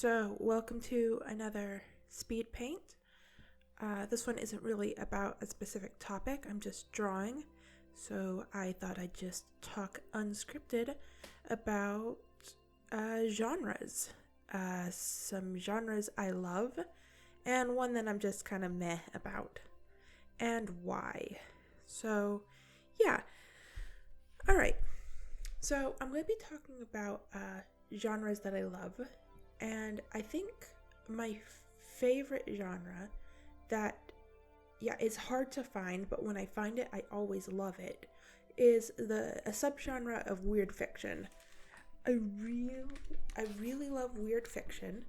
So, welcome to another speed paint. This one isn't really about a specific topic, I'm just drawing. So, I thought I'd just talk unscripted about genres. Some genres I love, and one that I'm just kind of meh about, and why. So, yeah. Alright. So, I'm going to be talking about genres that I love. And I think my favorite genre that, it's hard to find, but when I find it, I always love it, is a subgenre of weird fiction. I really love weird fiction,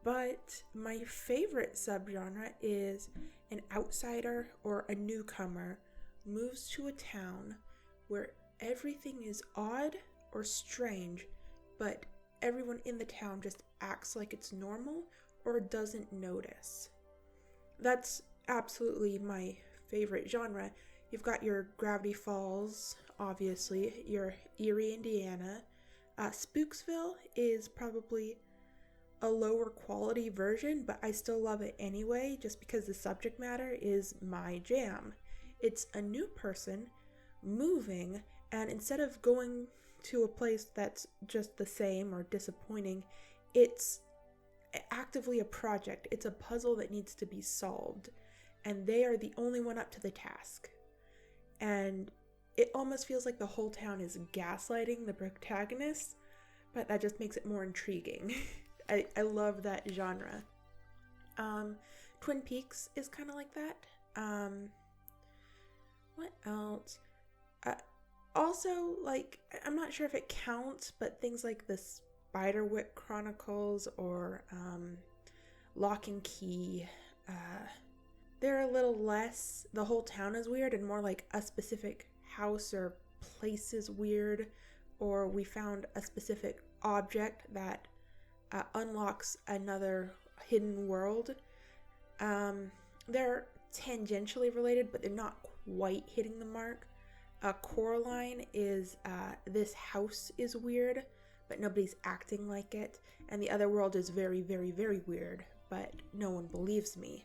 but my favorite subgenre is an outsider or a newcomer moves to a town where everything is odd or strange, but everyone in the town just acts like it's normal or doesn't notice. That's absolutely my favorite genre. You've got your Gravity Falls, obviously, your Erie, Indiana. Spooksville is probably a lower quality version, but I still love it anyway, just because the subject matter is my jam. It's a new person moving, and instead of going to a place that's just the same or disappointing, it's actively a project. It's a puzzle that needs to be solved, and they are the only one up to the task. And it almost feels like the whole town is gaslighting the protagonist, but that just makes it more intriguing. I love that genre. Twin Peaks is kind of like that. What else? Also, I'm not sure if it counts, but things like the Spiderwick Chronicles or Lock and Key, they're a little less, the whole town is weird, and more like a specific house or place is weird, or we found a specific object that unlocks another hidden world. They're tangentially related, but they're not quite hitting the mark. Coraline is this house is weird, but nobody's acting like it, and the other world is very, very, very weird, but no one believes me.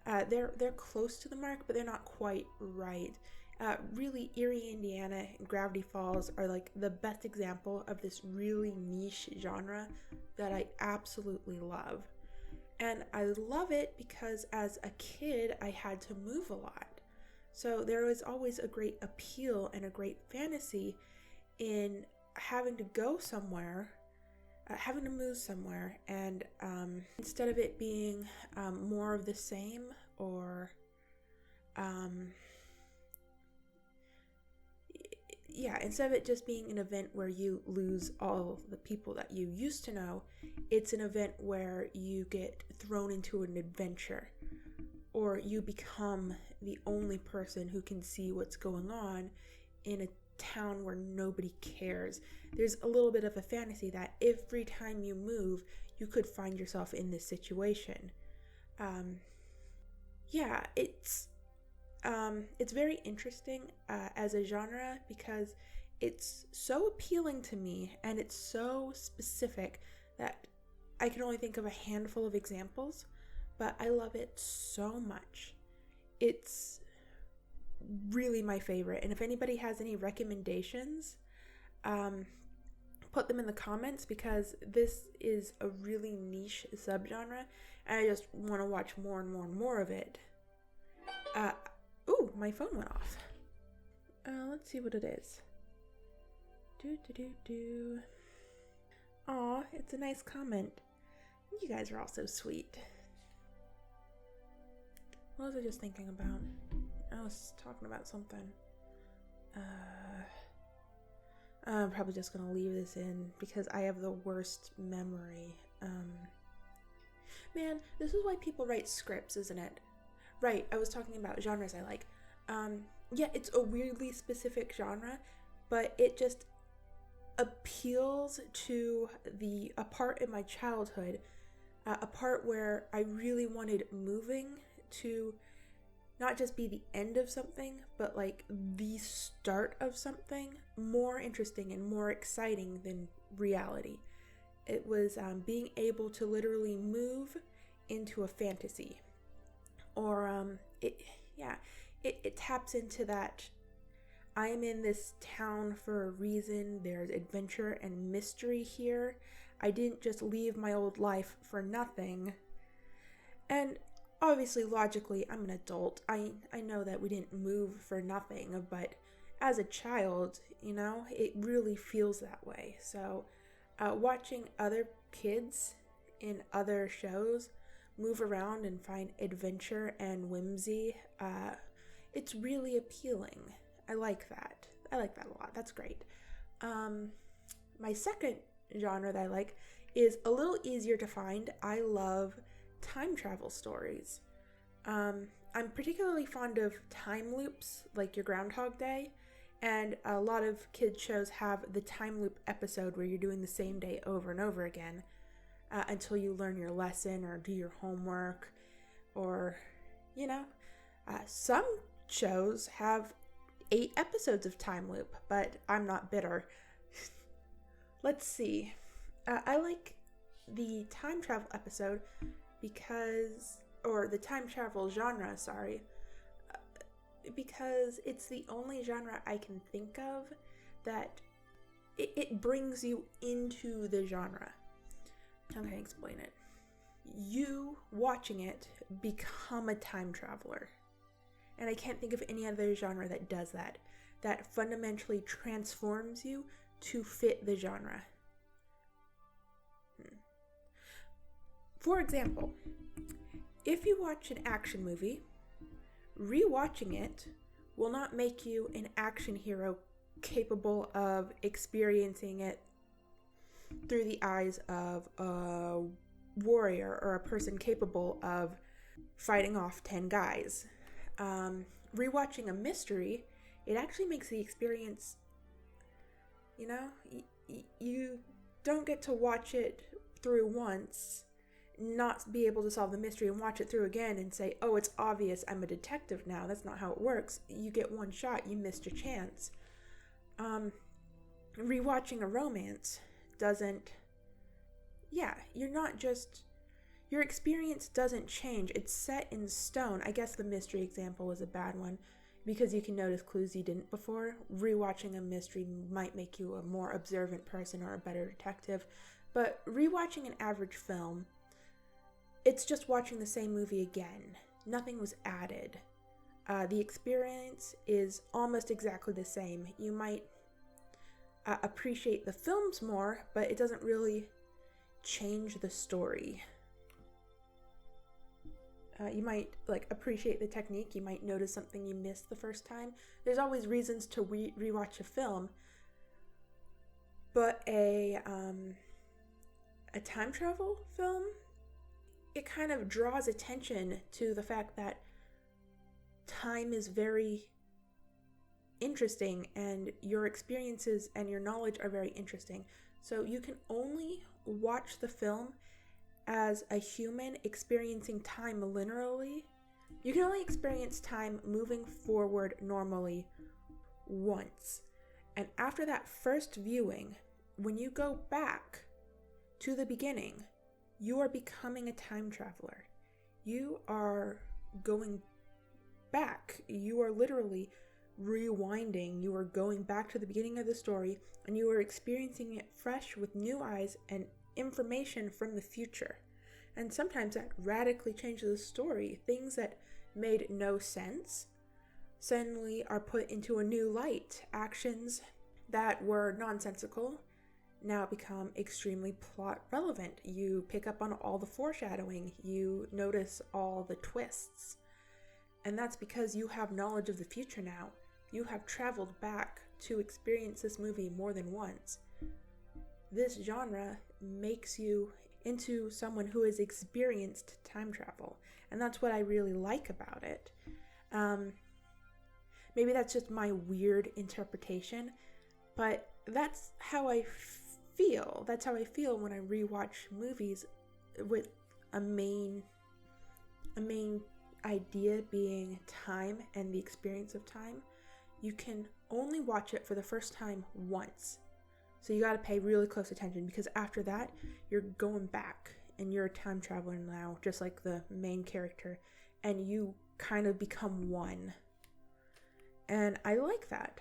They're close to the mark, but they're not quite right. Really, Erie, Indiana, and Gravity Falls are like the best example of this really niche genre that I absolutely love. And I love it because as a kid, I had to move a lot. So there was always a great appeal and a great fantasy in having to go somewhere, having to move somewhere, and instead of it being more of the same, or instead of it just being an event where you lose all the people that you used to know, it's an event where you get thrown into an adventure, or you become the only person who can see what's going on in a town where nobody cares. There's a little bit of a fantasy that every time you move, you could find yourself in this situation. It's very interesting as a genre because it's so appealing to me, and it's so specific that I can only think of a handful of examples, but I love it so much. It's really my favorite, and if anybody has any recommendations, put them in the comments, because this is a really niche subgenre, and I just want to watch more and more and more of it. My phone went off. Let's see what it is. Aw, it's a nice comment. You guys are all so sweet. What was I just thinking about? I was talking about something. I'm probably just gonna leave this in because I have the worst memory. Man, this is why people write scripts, isn't it? Right, I was talking about genres I like. It's a weirdly specific genre, but it just appeals to a part in my childhood, a part where I really wanted moving to not just be the end of something, but like the start of something more interesting and more exciting than reality. It was being able to literally move into a fantasy. Or it taps into that I am in this town for a reason. There's adventure and mystery here. I didn't just leave my old life for nothing. And obviously, logically, I'm an adult. I know that we didn't move for nothing, but as a child, it really feels that way. So watching other kids in other shows move around and find adventure and whimsy, it's really appealing. I like that. I like that a lot. That's great. My second genre that I like is a little easier to find. I love time travel stories. I'm particularly fond of time loops, like your Groundhog Day, and a lot of kids shows have the time loop episode where you're doing the same day over and over again until you learn your lesson or do your homework, or some shows have 8 episodes of time loop, but I'm not bitter. Let's see. I like the time travel episode or the time travel genre, because it's the only genre I can think of that it brings you into the genre. How can I explain it? You watching it become a time traveler. And I can't think of any other genre that does that fundamentally transforms you to fit the genre. For example, if you watch an action movie, rewatching it will not make you an action hero capable of experiencing it through the eyes of a warrior or a person capable of fighting off 10 guys. Rewatching a mystery, it actually makes the experience, you don't get to watch it through once, not be able to solve the mystery, and watch it through again and say, oh, it's obvious, I'm a detective now. That's not how it works. You get one shot, you missed your chance. Rewatching a romance doesn't, your experience doesn't change. It's set in stone. I guess the mystery example was a bad one because you can notice clues you didn't before. Rewatching a mystery might make you a more observant person or a better detective. But rewatching an average film, it's just watching the same movie again. Nothing was added. The experience is almost exactly the same. You might appreciate the films more, but it doesn't really change the story. You might appreciate the technique. You might notice something you missed the first time. There's always reasons to rewatch a film, but a time travel film, it kind of draws attention to the fact that time is very interesting and your experiences and your knowledge are very interesting. So you can only watch the film as a human experiencing time linearly. You can only experience time moving forward normally once. And after that first viewing, when you go back to the beginning, you are becoming a time traveler. You are going back. You are literally rewinding. You are going back to the beginning of the story, and you are experiencing it fresh with new eyes and information from the future. And sometimes that radically changes the story. Things that made no sense suddenly are put into a new light. Actions that were nonsensical now become extremely plot relevant. You pick up on all the foreshadowing. You notice all the twists. And that's because you have knowledge of the future now. You have traveled back to experience this movie more than once. This genre makes you into someone who has experienced time travel. And that's what I really like about it. Maybe that's just my weird interpretation, but that's how I feel. That's how I feel when I rewatch movies with a main idea being time and the experience of time. You can only watch it for the first time once. So you got to pay really close attention, because after that, you're going back and you're a time traveler now, just like the main character, and you kind of become one. And I like that.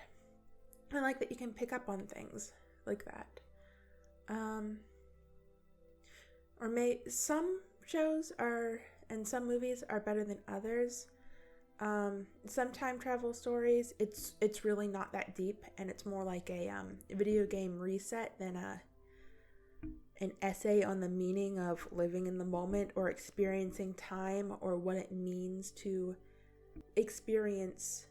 I like that you can pick up on things like that. Some shows are, and some movies are better than others. Some time travel stories, it's really not that deep, and it's more like a video game reset than an essay on the meaning of living in the moment or experiencing time, or what it means to experience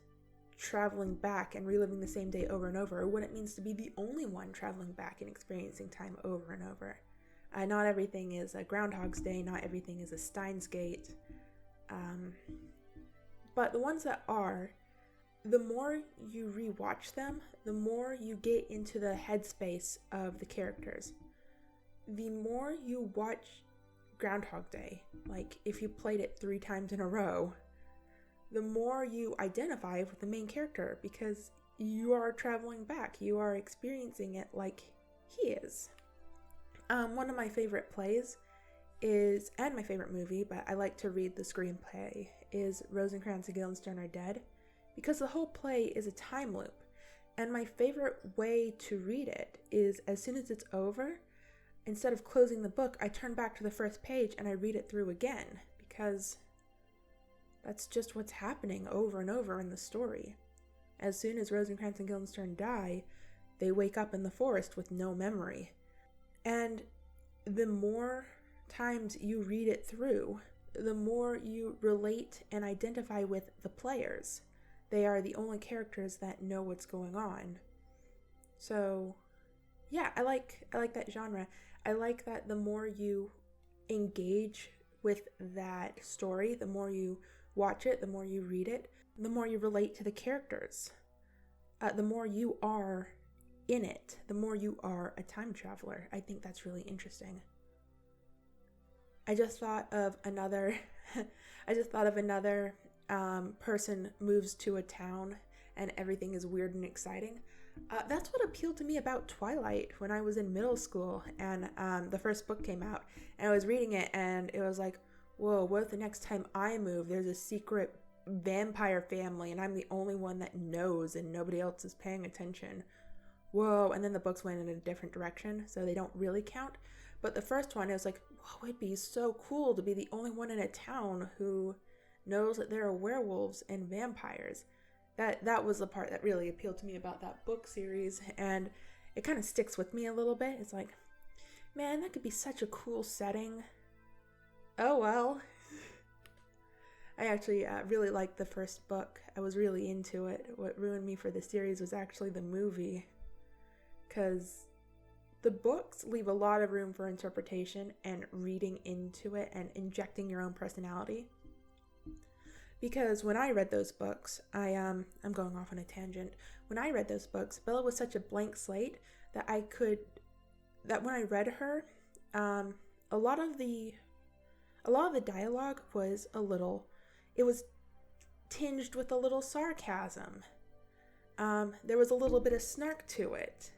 traveling back and reliving the same day over and over, or what it means to be the only one traveling back and experiencing time over and over. Not everything is a Groundhog's Day, not everything is a Steins Gate. But the ones that are, the more you rewatch them, the more you get into the headspace of the characters. The more you watch Groundhog Day, like if you played it 3 times in a row, the more you identify with the main character, because you are traveling back. You are experiencing it like he is. One of my favorite plays is, and my favorite movie, but I like to read the screenplay, is Rosencrantz and Guildenstern Are Dead, because the whole play is a time loop. And my favorite way to read it is, as soon as it's over, instead of closing the book, I turn back to the first page and I read it through again, because that's just what's happening over and over in the story. As soon as Rosencrantz and Guildenstern die, they wake up in the forest with no memory. And the more times you read it through, the more you relate and identify with the players. They are the only characters that know what's going on. So, yeah, I like that genre. I like that the more you engage with that story, the more you watch it, the more you read it, the more you relate to the characters. The more you are in it, the more you are a time traveler. I think that's really interesting. I just thought of another person moves to a town and everything is weird and exciting. That's what appealed to me about Twilight when I was in middle school, and the first book came out, and I was reading it, and it was like, whoa, what if the next time I move, there's a secret vampire family, and I'm the only one that knows, and nobody else is paying attention. Whoa, and then the books went in a different direction, so they don't really count. But the first one, it was like, whoa, it'd be so cool to be the only one in a town who knows that there are werewolves and vampires. That was the part that really appealed to me about that book series, and it kind of sticks with me a little bit. It's like, man, that could be such a cool setting. Oh well. I actually really liked the first book. I was really into it. What ruined me for the series was actually the movie, because the books leave a lot of room for interpretation and reading into it and injecting your own personality. Because when I read those books, I'm going off on a tangent. When I read those books, Bella was such a blank slate that when I read her, a lot of the dialogue was it was tinged with a little sarcasm. There was a little bit of snark to it.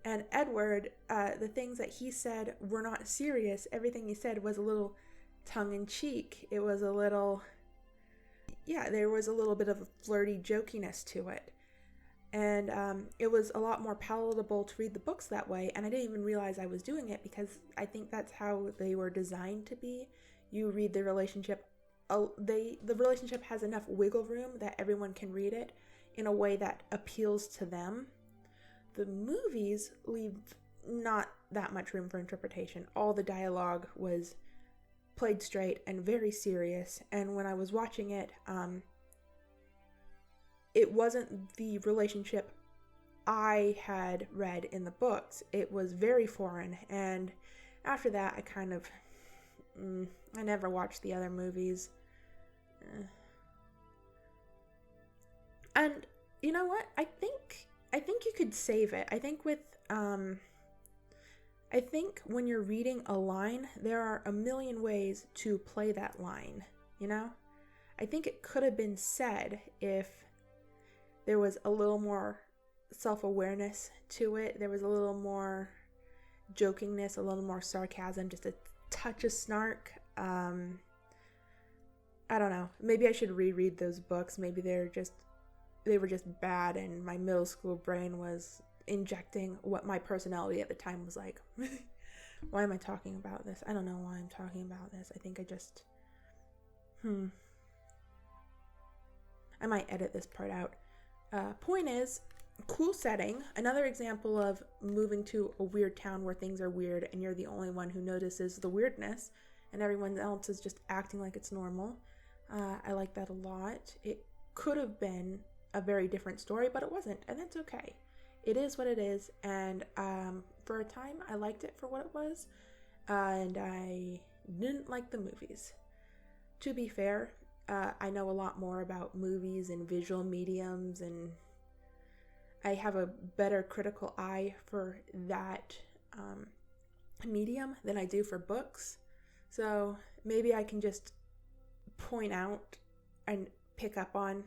And Edward, the things that he said were not serious. Everything he said was a little tongue-in-cheek. It was a little... yeah, there was a little bit of a flirty jokiness to it. And it was a lot more palatable to read the books that way, and I didn't even realize I was doing it, because I think that's how they were designed to be. You read the relationship, the relationship has enough wiggle room that everyone can read it in a way that appeals to them. The movies leave not that much room for interpretation. All the dialogue was played straight and very serious, and when I was watching it, it wasn't the relationship I had read in the books. It was very foreign, and after that, I kind of, I never watched the other movies. And you know what? I think you could save it. I think when you're reading a line, there are a million ways to play that line, you know? I think it could have been said if there was a little more self-awareness to it. There was a little more jokingness, a little more sarcasm, just a touch of snark. I don't know. Maybe I should reread those books. Maybe they were just bad, and my middle school brain was injecting what my personality at the time was like. Why am I talking about this? I don't know why I'm talking about this. I think I just... I might edit this part out. Point is, cool setting. Another example of moving to a weird town where things are weird and you're the only one who notices the weirdness and everyone else is just acting like it's normal. I like that a lot. It could have been a very different story, but it wasn't, and that's okay. It is what it is, and for a time, I liked it for what it was, and I didn't like the movies. To be fair, I know a lot more about movies and visual mediums, and I have a better critical eye for that medium than I do for books. So maybe I can just point out and pick up on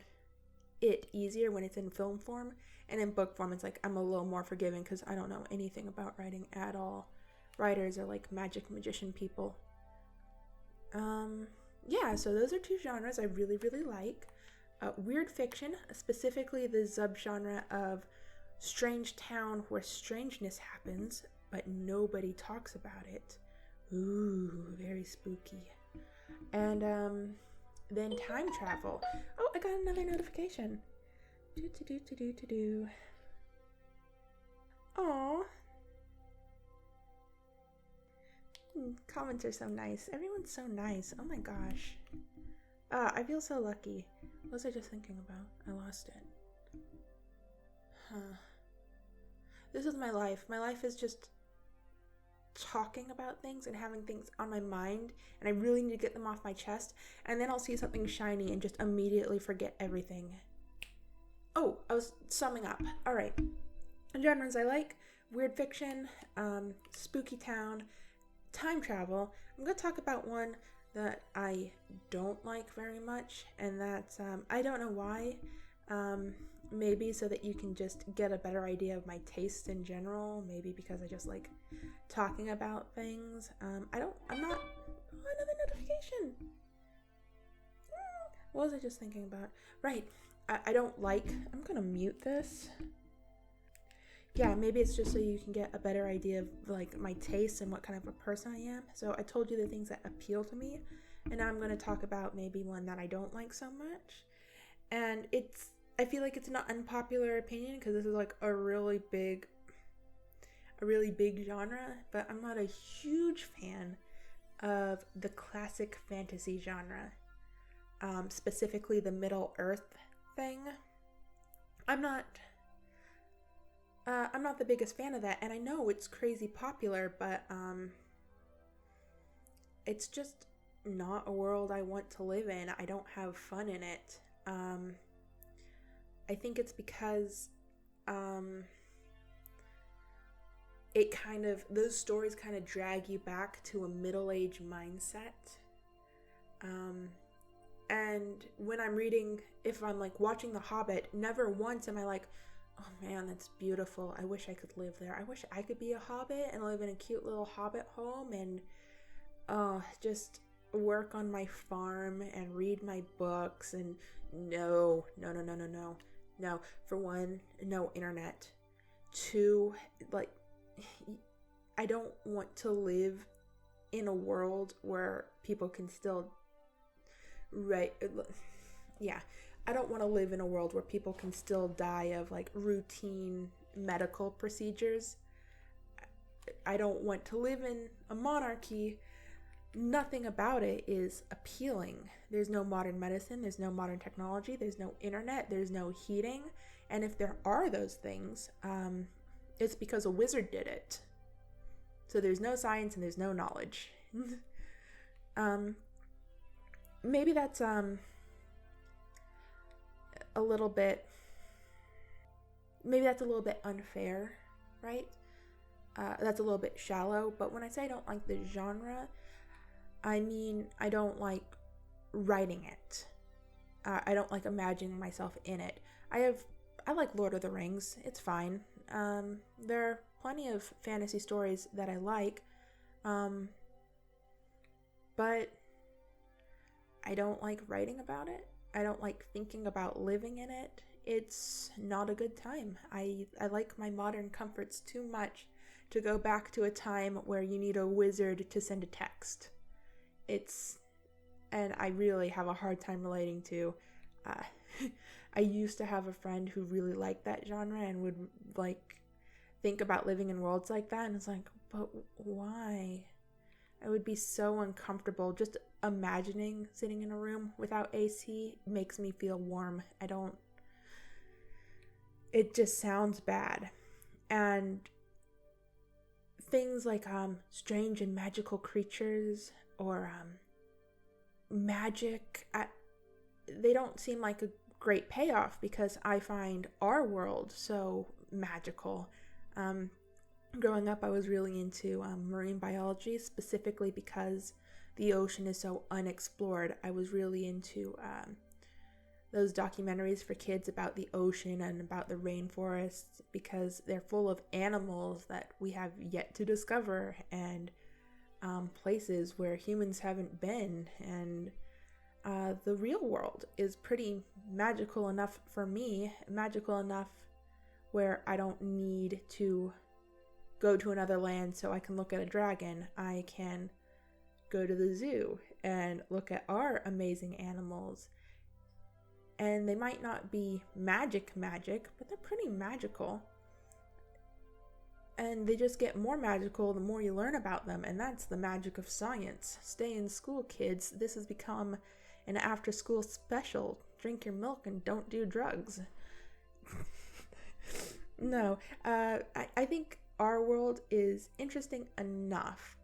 it easier when it's in film form, and in book form it's like I'm a little more forgiving because I don't know anything about writing at all. Writers are like magic magician people. So those are two genres I really like. Weird fiction, specifically the subgenre of strange town where strangeness happens but nobody talks about it. Ooh, very spooky. And then time travel. Oh, I got another notification. Aww. Comments are so nice. Everyone's so nice. Oh my gosh. I feel so lucky. What was I just thinking about? I lost it. This is my life. My life is just talking about things and having things on my mind, and I really need to get them off my chest, and then I'll see something shiny and just immediately forget everything. Oh, I was summing up. Alright. Genres I like: weird fiction, spooky town, time travel. I'm going to talk about one that I don't like very much, and that's, I don't know why, maybe so that you can just get a better idea of my taste in general, maybe because I just like talking about things. Another notification. What was I just thinking about? Right, I don't like, I'm gonna mute this. Yeah, maybe it's just so you can get a better idea of like my taste and what kind of a person I am. So I told you the things that appeal to me, and now I'm going to talk about maybe one that I don't like so much. And I feel like it's an unpopular opinion because this is like a really big genre, but I'm not a huge fan of the classic fantasy genre, specifically the Middle Earth thing. I'm not the biggest fan of that, and I know it's crazy popular, but it's just not a world I want to live in. I don't have fun in it. I think it's because those stories kind of drag you back to a middle-aged mindset. And when I'm reading, if I'm like watching The Hobbit, never once am I like, oh man, that's beautiful. I wish I could live there. I wish I could be a hobbit and live in a cute little hobbit home and just work on my farm and read my books. And no. For one, no internet. Two, like, I don't want to live in a world where people can still I don't want to live in a world where people can still die of like routine medical procedures. I don't want to live in a monarchy. Nothing about it is appealing. There's no modern medicine, there's no modern technology, there's no internet, there's no heating. And if there are those things, it's because a wizard did it. So there's no science and there's no knowledge. Maybe that's a little bit unfair, right? That's a little bit shallow, but when I say I don't like the genre, I mean I don't like writing it. I don't like imagining myself in it. I like Lord of the Rings. It's fine. There are plenty of fantasy stories that I like, but I don't like writing about it. I don't like thinking about living in it. It's not a good time. I like my modern comforts too much to go back to a time where you need a wizard to send a text. And I really have a hard time relating to, I used to have a friend who really liked that genre and would like think about living in worlds like that, and it's like, but why? I would be so uncomfortable. Just imagining sitting in a room without AC makes me feel warm. It just sounds bad. And things like strange and magical creatures or magic, they don't seem like a great payoff because I find our world so magical. Growing up, I was really into marine biology, specifically because the ocean is so unexplored. I was really into those documentaries for kids about the ocean and about the rainforests because they're full of animals that we have yet to discover and places where humans haven't been. And the real world is pretty magical enough for me, magical enough where I don't need to go to another land so I can look at a dragon. I can go to the zoo and look at our amazing animals. And they might not be magic, but they're pretty magical. And they just get more magical the more you learn about them, and that's the magic of science. Stay in school, kids. This has become an after-school special. Drink your milk and don't do drugs. No, I think our world is interesting enough,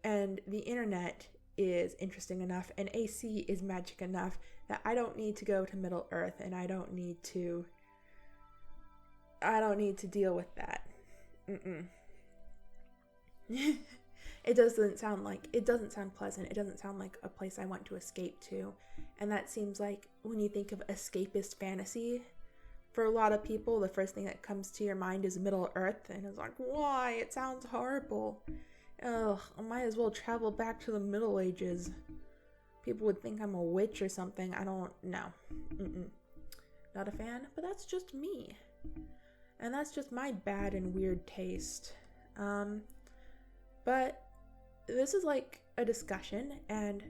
and the internet is interesting enough, and AC is magic enough that I don't need to go to Middle Earth, and I don't need to deal with that. It doesn't sound pleasant. It doesn't sound like a place I want to escape to. And that seems like when you think of escapist fantasy, for a lot of people, the first thing that comes to your mind is Middle Earth, and it's like, why? It sounds horrible. Ugh, I might as well travel back to the Middle Ages. People would think I'm a witch or something. I don't know. Not a fan, but that's just me. And that's just my bad and weird taste. But this is like a discussion, and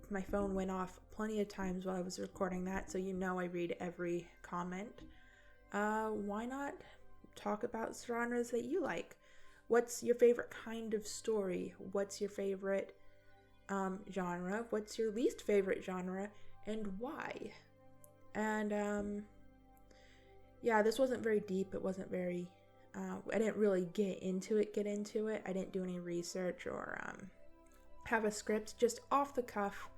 my phone went off plenty of times while I was recording that, so you know I read every comment. Why not talk about genres that you like? What's your favorite kind of story? What's your favorite genre? What's your least favorite genre, and why? And yeah, this wasn't very deep. It wasn't very I didn't really get into it. I didn't do any research or have a script, just off the cuff.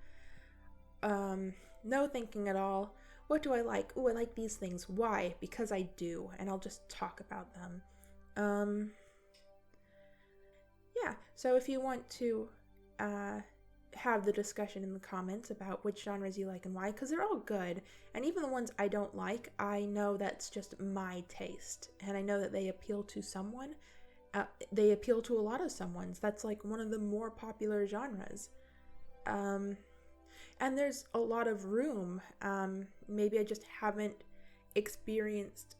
No thinking at all. What do I like? Oh, I like these things. Why? Because I do, and I'll just talk about them. Yeah, so if you want to have the discussion in the comments about which genres you like and why, because they're all good, and even the ones I don't like, I know that's just my taste, and I know that they appeal to someone. They appeal to a lot of someone's. That's like one of the more popular genres. And there's a lot of room. Maybe I just haven't experienced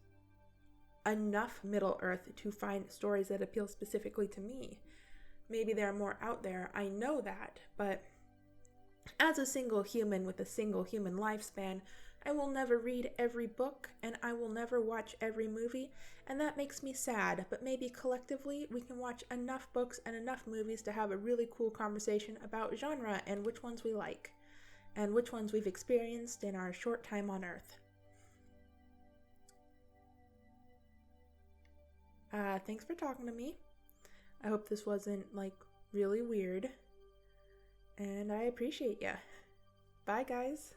enough Middle Earth to find stories that appeal specifically to me. Maybe there are more out there. I know that, but as a single human with a single human lifespan, I will never read every book and I will never watch every movie, and that makes me sad. But maybe collectively we can watch enough books and enough movies to have a really cool conversation about genre and which ones we like and which ones we've experienced in our short time on Earth. Thanks for talking to me. I hope this wasn't, really weird. And I appreciate ya. Bye, guys.